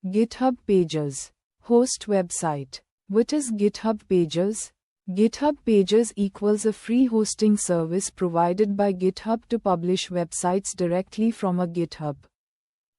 GitHub Pages. Host website. What is GitHub Pages? GitHub Pages equals a free hosting service provided by GitHub to publish websites directly from a GitHub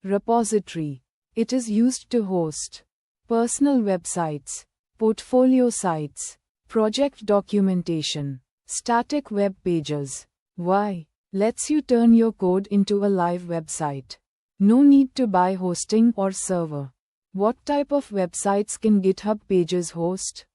repository. It is used to host personal websites, portfolio sites, project documentation, static web pages. Why? Lets you turn your code into a live website. No need to buy hosting or server. What type of websites can GitHub Pages host?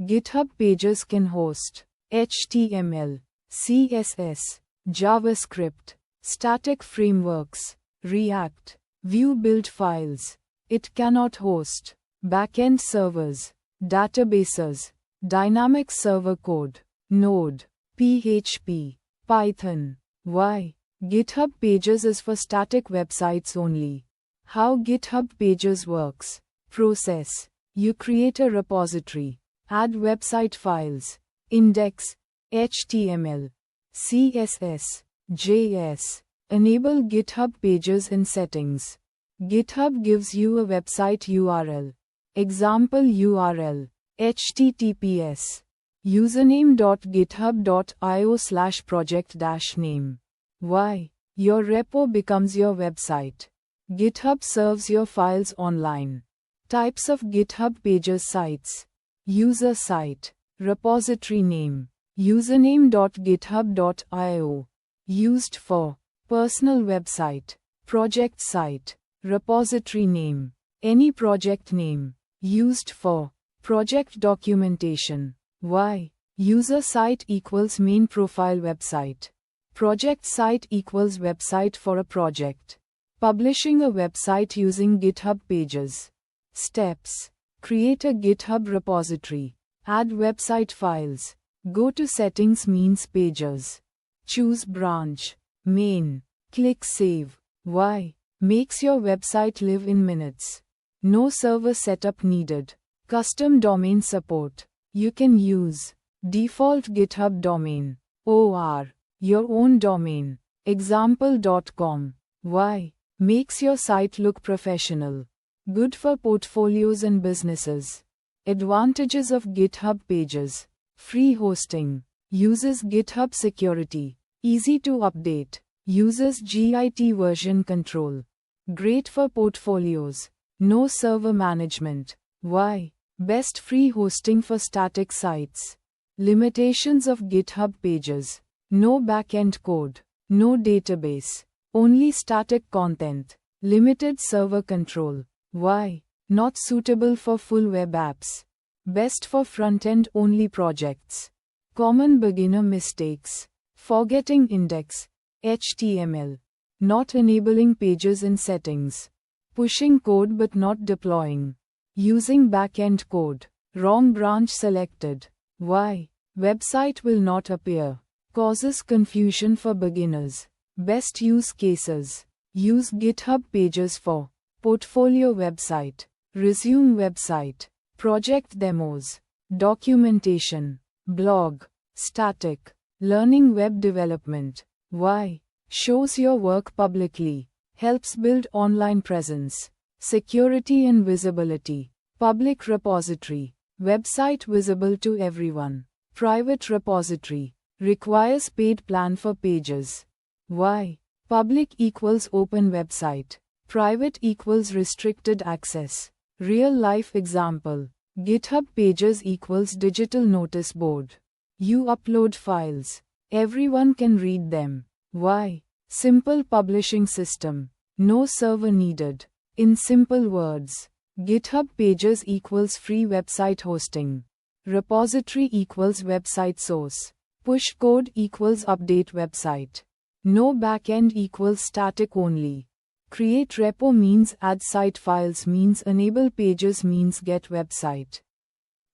GitHub Pages can host HTML, CSS, JavaScript, static frameworks, React, Vue build files. It cannot host backend servers, databases, dynamic server code, Node, PHP, Python. Why? GitHub Pages is for static websites only. How GitHub Pages works. Process. You create a repository. Add website files. Index. HTML. CSS. JS. Enable GitHub Pages in settings. GitHub gives you a website URL. Example URL. https username.github.io/project-name. Why? Your repo becomes your website. GitHub serves your files online. Types of GitHub Pages sites. User site. Repository name. Username.github.io. Used for personal website. Project site. Repository name. Any project name. Used for project documentation. Why? User site equals main profile website. Project site equals website for a project. Publishing a website using GitHub Pages. Steps. Create a GitHub repository. Add website files. Go to Settings means Pages. Choose Branch. Main. Click Save. Why? Makes your website live in minutes. No server setup needed. Custom domain support. You can use default GitHub domain or your own domain. Example.com. Why? Makes your site look professional. Good for portfolios and businesses. Advantages of GitHub Pages. Free hosting. Uses GitHub security. Easy to update. Uses Git version control. Great for portfolios. No server management. Why? Best free hosting for static sites. Limitations of GitHub Pages. No backend code. No database. Only static content. Limited server control. Why? Not suitable for full web apps. Best for front-end only projects. Common beginner mistakes. Forgetting index. HTML. Not enabling pages in settings. Pushing code but not deploying. Using backend code. Wrong branch selected. Why? Website will not appear. Causes confusion for beginners. Best use cases. Use GitHub Pages for portfolio website, resume website, project demos, documentation, blog, static, learning web development. Why? Shows your work publicly. Helps build online presence. Security and visibility. Public repository. Website visible to everyone. Private repository. Requires paid plan for pages. Why? Public equals open website. Private equals restricted access. Real life example. GitHub Pages equals digital notice board. You upload files. Everyone can read them. Why? Simple publishing system. No server needed. In simple words, GitHub Pages equals free website hosting. Repository equals website source. Push code equals update website. No backend equals static only. Create repo means add site files means enable pages means get website.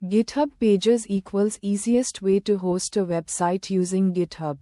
GitHub Pages equals easiest way to host a website using GitHub.